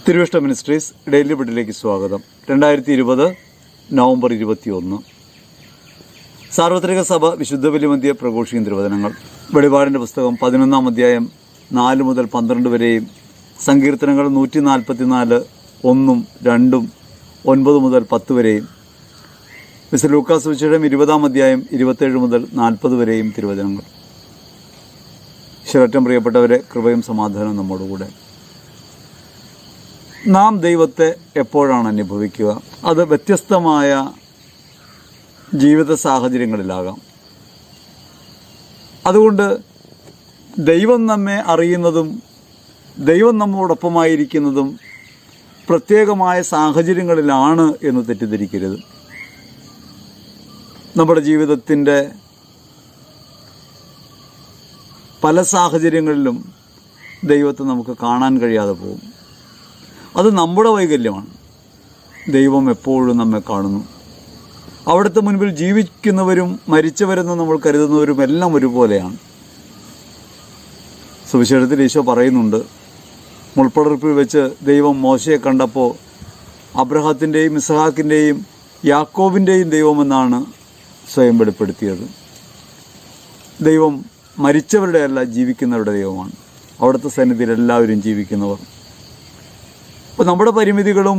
തിരുവിഷ്ട ministries daily ബിഡിലേക്ക് സ്വാഗതം. 2020 November 21 സാർവത്രിക സഭ വിശുദ്ധ ബലിമന്ധ്യ പ്രഘോഷിക്കുന്ന തിരുവചനങ്ങൾ. വെളിപാടിൻ്റെ പുസ്തകം 11 അധ്യായം 4 മുതൽ 12 വരെയും, സങ്കീർത്തനങ്ങൾ 144 1, 2, 9 മുതൽ 10 വരെയും, മിസ്റ്റർ ലൂക്കാസ് സുവിശേഷം 20 അധ്യായം 27 മുതൽ 40 വരെയും തിരുവചനങ്ങൾ. ശിരറ്റം പ്രിയപ്പെട്ടവരെ, കൃപയും സമാധാനവും നമ്മോടുകൂടെ. നാം ദൈവത്തെ എപ്പോഴാണ് അനുഭവിക്കുക? അത് വ്യത്യസ്തമായ ജീവിത സാഹചര്യങ്ങളിലാകാം. അതുകൊണ്ട് ദൈവം നമ്മെ അറിയുന്നതും ദൈവം നമ്മോടൊപ്പമായിരിക്കുന്നതും പ്രത്യേകമായ സാഹചര്യങ്ങളിലാണ് എന്ന് തെറ്റിദ്ധരിക്കരുത്. നമ്മുടെ ജീവിതത്തിൻ്റെ പല സാഹചര്യങ്ങളിലും ദൈവത്തെ നമുക്ക് കാണാൻ കഴിയാതെ പോകും. അത് നമ്മുടെ വൈകല്യമാണ്. ദൈവം എപ്പോഴും നമ്മെ കാണുന്നു. അവിടുത്തെ മുൻപിൽ ജീവിക്കുന്നവരും മരിച്ചവരെന്ന് നമ്മൾ കരുതുന്നവരും എല്ലാം ഒരുപോലെയാണ്. സുവിശേഷത്തിൽ ഈശോ പറയുന്നുണ്ട്, മുൾപ്പടർപ്പിൽ വെച്ച് ദൈവം മോശയെ കണ്ടപ്പോൾ അബ്രഹാത്തിൻ്റെയും ഇസ്ഹാക്കിൻ്റെയും യാക്കോബിൻ്റെയും ദൈവമെന്നാണ് സ്വയം വെളിപ്പെടുത്തിയത്. ദൈവം മരിച്ചവരുടെ അല്ല, ജീവിക്കുന്നവരുടെ ദൈവമാണ്. അവിടുത്തെ സന്നിധിയിൽ എല്ലാവരും ജീവിക്കുന്നവർ. അപ്പോൾ നമ്മുടെ പരിമിതികളും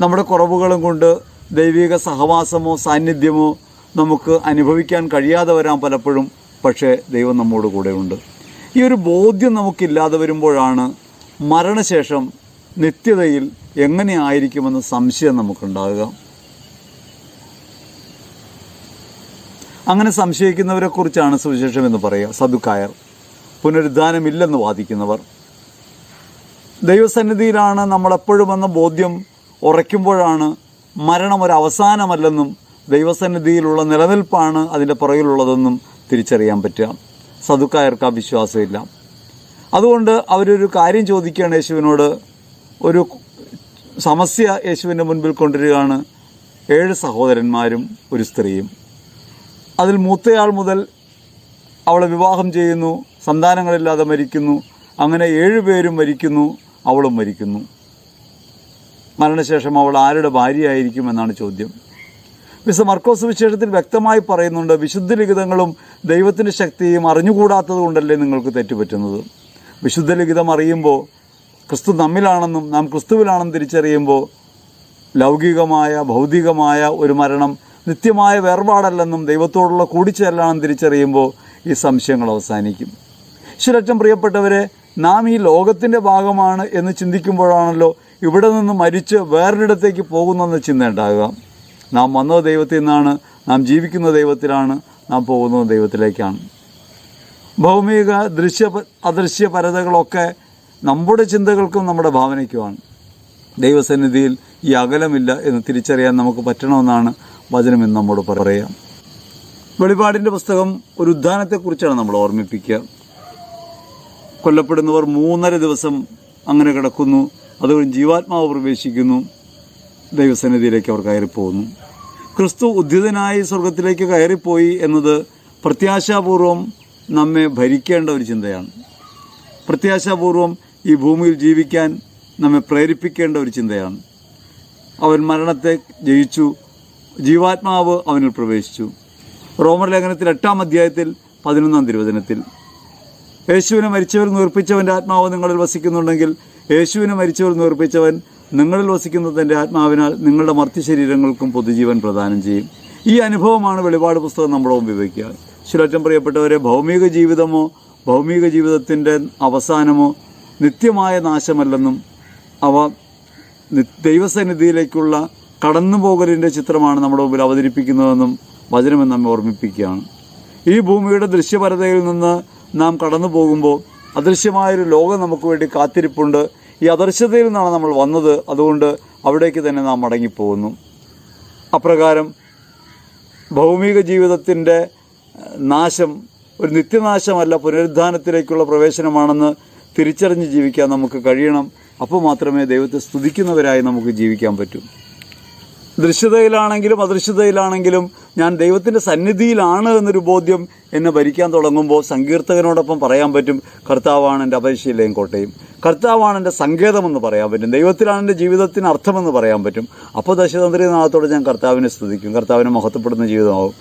നമ്മുടെ കുറവുകളും കൊണ്ട് ദൈവിക സഹവാസമോ സാന്നിധ്യമോ നമുക്ക് അനുഭവിക്കാൻ കഴിയാതെ വരാം പലപ്പോഴും. പക്ഷേ ദൈവം നമ്മോട് കൂടെയുണ്ട്. ഈ ഒരു ബോധ്യം നമുക്കില്ലാതെ വരുമ്പോഴാണ് മരണശേഷം നിത്യതയിൽ എങ്ങനെയായിരിക്കുമെന്ന് സംശയം നമുക്കുണ്ടാകുക. അങ്ങനെ സംശയിക്കുന്നവരെക്കുറിച്ചാണ് സുവിശേഷം എന്ന് പറയുക. സദുക്കായർ, പുനരുദ്ധാനമില്ലെന്ന് വാദിക്കുന്നവർ. ദൈവസന്നിധിയിലാണ് നമ്മളെപ്പോഴും എന്ന ബോധ്യം ഉറയ്ക്കുമ്പോഴാണ് മരണം ഒരു അവസാനമല്ലെന്നും ദൈവസന്നിധിയിലുള്ള നിലനിൽപ്പാണ് അതിൻ്റെ പുറകിലുള്ളതെന്നും തിരിച്ചറിയാൻ പറ്റുക. സദുക്കായർക്ക് ആ വിശ്വാസമില്ല. അതുകൊണ്ട് അവരൊരു കാര്യം ചോദിക്കുകയാണ് യേശുവിനോട്. ഒരു സമസ്യ യേശുവിൻ്റെ മുൻപിൽ കൊണ്ടുവരികയാണ്. 7 സഹോദരന്മാരും ഒരു സ്ത്രീയും. അതിൽ മൂത്തയാൾ മുതൽ അവളെ വിവാഹം ചെയ്യുന്നു, സന്താനങ്ങളില്ലാതെ മരിക്കുന്നു. അങ്ങനെ 7 പേരും മരിക്കുന്നു, അവളും മരിക്കുന്നു. മരണശേഷം അവൾ ആരുടെ ഭാര്യയായിരിക്കും എന്നാണ് ചോദ്യം. വിശുദ്ധ മർക്കോസ് വിശേഷത്തിൽ വ്യക്തമായി പറയുന്നുണ്ട്, വിശുദ്ധ ലിഖിതങ്ങളും ദൈവത്തിൻ്റെ ശക്തിയും അറിഞ്ഞുകൂടാത്തത് കൊണ്ടല്ലേ നിങ്ങൾക്ക് തെറ്റുപറ്റുന്നത്. വിശുദ്ധ ലിഖിതം അറിയുമ്പോൾ ക്രിസ്തു നമ്മിലാണെന്നും നാം ക്രിസ്തുവിലാണെന്നും തിരിച്ചറിയുമ്പോൾ ലൗകികമായ ഭൗതികമായ ഒരു മരണം നിത്യമായ വേർപാടല്ലെന്നും ദൈവത്തോടുള്ള കൂടിച്ചേരലാണെന്ന് തിരിച്ചറിയുമ്പോൾ ഈ സംശയങ്ങൾ അവസാനിക്കും. ശിരറ്റം പ്രിയപ്പെട്ടവരെ, നാം ഈ ലോകത്തിൻ്റെ ഭാഗമാണ് എന്ന് ചിന്തിക്കുമ്പോഴാണല്ലോ ഇവിടെ നിന്ന് മരിച്ച് വേറൊരിടത്തേക്ക് പോകുന്നെന്ന് ചിന്ത ഉണ്ടാകുക. നാം വന്നത് ദൈവത്തിൽ നിന്നാണ്, നാം ജീവിക്കുന്ന ദൈവത്തിലാണ്, നാം പോകുന്നത് ദൈവത്തിലേക്കാണ്. ഭൗമിക അദൃശ്യ പരതകളൊക്കെ നമ്മുടെ ചിന്തകൾക്കും നമ്മുടെ ഭാവനയ്ക്കുമാണ്. ദൈവസന്നിധിയിൽ ഈ അകലമില്ല എന്ന് തിരിച്ചറിയാൻ നമുക്ക് പറ്റണമെന്നാണ് വചനം എന്ന് നമ്മോട് പറയാം. വെളിപാടിൻ്റെ പുസ്തകം ഒരു ഉദ്ധാനത്തെക്കുറിച്ചാണ് നമ്മൾ ഓർമ്മിപ്പിക്കുക. കൊല്ലപ്പെടുന്നവർ 3.5 ദിവസം അങ്ങനെ കിടക്കുന്നു. അതുകൊണ്ട് ജീവാത്മാവ് പ്രവേശിക്കുന്നു. ദൈവസന്നിധിയിലേക്ക് അവർ കയറിപ്പോകുന്നു. ക്രിസ്തു ഉദ്ധിതനായി സ്വർഗത്തിലേക്ക് കയറിപ്പോയി എന്നത് പ്രത്യാശാപൂർവം നമ്മെ ഭരിക്കേണ്ട ഒരു ചിന്തയാണ്. പ്രത്യാശാപൂർവം ഈ ഭൂമിയിൽ ജീവിക്കാൻ നമ്മെ പ്രേരിപ്പിക്കേണ്ട ഒരു ചിന്തയാണ്. അവൻ മരണത്തെ ജയിച്ചു, ജീവാത്മാവ് അവനിൽ പ്രവേശിച്ചു. റോമർ ലേഖനത്തിൽ 8 അധ്യായത്തിൽ 11 തിരുവചനത്തിൽ, യേശുവിനെ മരിച്ചവർ ഉയർപ്പിച്ചവൻ്റെ ആത്മാവ് നിങ്ങളിൽ വസിക്കുന്നുണ്ടെങ്കിൽ യേശുവിനെ മരിച്ചവർ ഉയർപ്പിച്ചവൻ നിങ്ങളിൽ വസിക്കുന്നതിൻ്റെ ആത്മാവിനാൽ നിങ്ങളുടെ മർത്യശരീരങ്ങൾക്കും പൊതുജീവൻ പ്രദാനം ചെയ്യും. ഈ അനുഭവമാണ് വെളിപാട് പുസ്തകം നമ്മുടെ മുമ്പിൽ വയ്ക്കുക. ശിരറ്റം പ്രിയപ്പെട്ടവരെ, ഭൗമിക ജീവിതമോ ഭൗമിക ജീവിതത്തിൻ്റെ അവസാനമോ നിത്യമായ നാശമല്ലെന്നും അവ ദൈവസന്നിധിയിലേക്കുള്ള കടന്നുപോകലിൻ്റെ ചിത്രമാണ് നമ്മുടെ മുമ്പിൽ അവതരിപ്പിക്കുന്നതെന്നും വചനമെന്ന് നമ്മെ ഓർമ്മിപ്പിക്കുകയാണ്. ഈ ഭൂമിയുടെ ദൃശ്യപരതയിൽ നിന്ന് നാം കടന്നു പോകുമ്പോൾ അദൃശ്യമായൊരു ലോകം നമുക്ക് വേണ്ടി കാത്തിരിപ്പുണ്ട്. ഈ അദൃശ്യതയിൽ നിന്നാണ് നമ്മൾ വന്നത്. അതുകൊണ്ട് അവിടേക്ക് തന്നെ നാം മടങ്ങിപ്പോകുന്നു. അപ്രകാരം ഭൗമിക ജീവിതത്തിൻ്റെ നാശം ഒരു നിത്യനാശമല്ല, പുനരുദ്ധാനത്തിലേക്കുള്ള പ്രവേശനമാണെന്ന് തിരിച്ചറിഞ്ഞ് ജീവിക്കാൻ നമുക്ക് കഴിയണം. അപ്പോൾ മാത്രമേ ദൈവത്തെ സ്തുതിക്കുന്നവരായി നമുക്ക് ജീവിക്കാൻ പറ്റൂ. ദൃശ്യതയിലാണെങ്കിലും അദൃശ്യതയിലാണെങ്കിലും ഞാൻ ദൈവത്തിൻ്റെ സന്നിധിയിലാണ് എന്നൊരു ബോധ്യം എന്നെ ഭരിക്കാൻ തുടങ്ങുമ്പോൾ സങ്കീർത്തകനോടൊപ്പം പറയാൻ പറ്റും, കർത്താവാണ് എൻ്റെ അപേക്ഷയിലെയും കോട്ടയും, കർത്താവാണ് എൻ്റെ സങ്കേതമെന്ന് പറയാൻ പറ്റും, ദൈവത്തിലാണ് എൻ്റെ ജീവിതത്തിന് അർത്ഥമെന്ന് പറയാൻ പറ്റും. അപ്പോൾ ദശതന്ത്രനാഥത്തോടെ ഞാൻ കർത്താവിനെ സ്തുതിക്കും, കർത്താവിനെ മഹത്വപ്പെടുന്ന ജീവിതമാവും.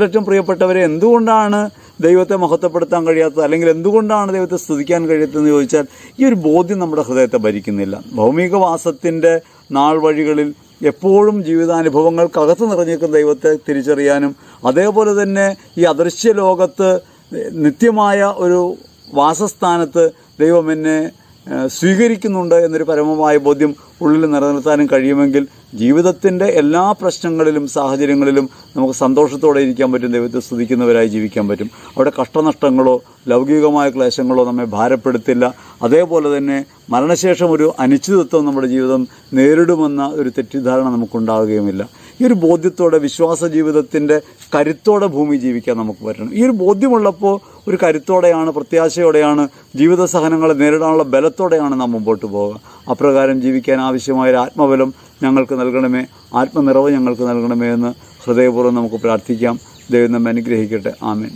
ഏറ്റവും പ്രിയപ്പെട്ടവരെ, എന്തുകൊണ്ടാണ് ദൈവത്തെ മഹത്വപ്പെടുത്താൻ കഴിയാത്തത്, അല്ലെങ്കിൽ എന്തുകൊണ്ടാണ് ദൈവത്തെ സ്തുതിക്കാൻ കഴിയാത്തതെന്ന് ചോദിച്ചാൽ, ഈ ഒരു ബോധ്യം നമ്മുടെ ഹൃദയത്തെ ഭരിക്കുന്നില്ല. ഭൗമികവാസത്തിൻ്റെ നാൾ വഴികളിൽ എപ്പോഴും ജീവിതാനുഭവങ്ങൾക്കകത്ത് നിറഞ്ഞിരിക്കുന്ന ദൈവത്തെ തിരിച്ചറിയാനും, അതേപോലെ തന്നെ ഈ അദൃശ്യ ലോകത്ത് നിത്യമായ ഒരു വാസസ്ഥാനത്ത് ദൈവം എന്നെ സ്വീകരിക്കുന്നുണ്ട് എന്നൊരു പരമമായ ബോധ്യം ഉള്ളിൽ നിലനിർത്താനും കഴിയുമെങ്കിൽ ജീവിതത്തിൻ്റെ എല്ലാ പ്രശ്നങ്ങളിലും സാഹചര്യങ്ങളിലും നമുക്ക് സന്തോഷത്തോടെ ഇരിക്കാൻ പറ്റും, ദൈവത്തെ സ്തുതിക്കുന്നവരായി ജീവിക്കാൻ പറ്റും. അവിടെ കഷ്ടനഷ്ടങ്ങളോ ലൗകികമായ ക്ലേശങ്ങളോ നമ്മെ ഭാരപ്പെടുത്തില്ല. അതേപോലെ തന്നെ മരണശേഷം ഒരു അനിശ്ചിതത്വം നമ്മുടെ ജീവിതം നേരിടുമെന്ന ഒരു തെറ്റിദ്ധാരണ നമുക്കുണ്ടാവുകയുമില്ല. ഈ ഒരു ബോധ്യത്തോടെ വിശ്വാസ ജീവിതത്തിൻ്റെ കരുത്തോടെ ഭൂമി ജീവിക്കാൻ നമുക്ക് പറ്റണം. ഈ ഒരു ബോധ്യമുള്ളപ്പോൾ ഒരു കരുത്തോടെയാണ്, പ്രത്യാശയോടെയാണ്, ജീവിത സഹനങ്ങളെ നേരിടാനുള്ള ബലത്തോടെയാണ് നാം മുമ്പോട്ട് പോവുക. അപ്രകാരം ജീവിക്കാൻ ആവശ്യമായൊരു ആത്മബലം ഞങ്ങൾക്ക് നൽകണമേ, ആത്മനിറവ് ഞങ്ങൾക്ക് നൽകണമേ എന്ന് ഹൃദയപൂർവ്വം നമുക്ക് പ്രാർത്ഥിക്കാം. ദൈവം നമ്മെ അനുഗ്രഹിക്കട്ടെ. ആമേൻ.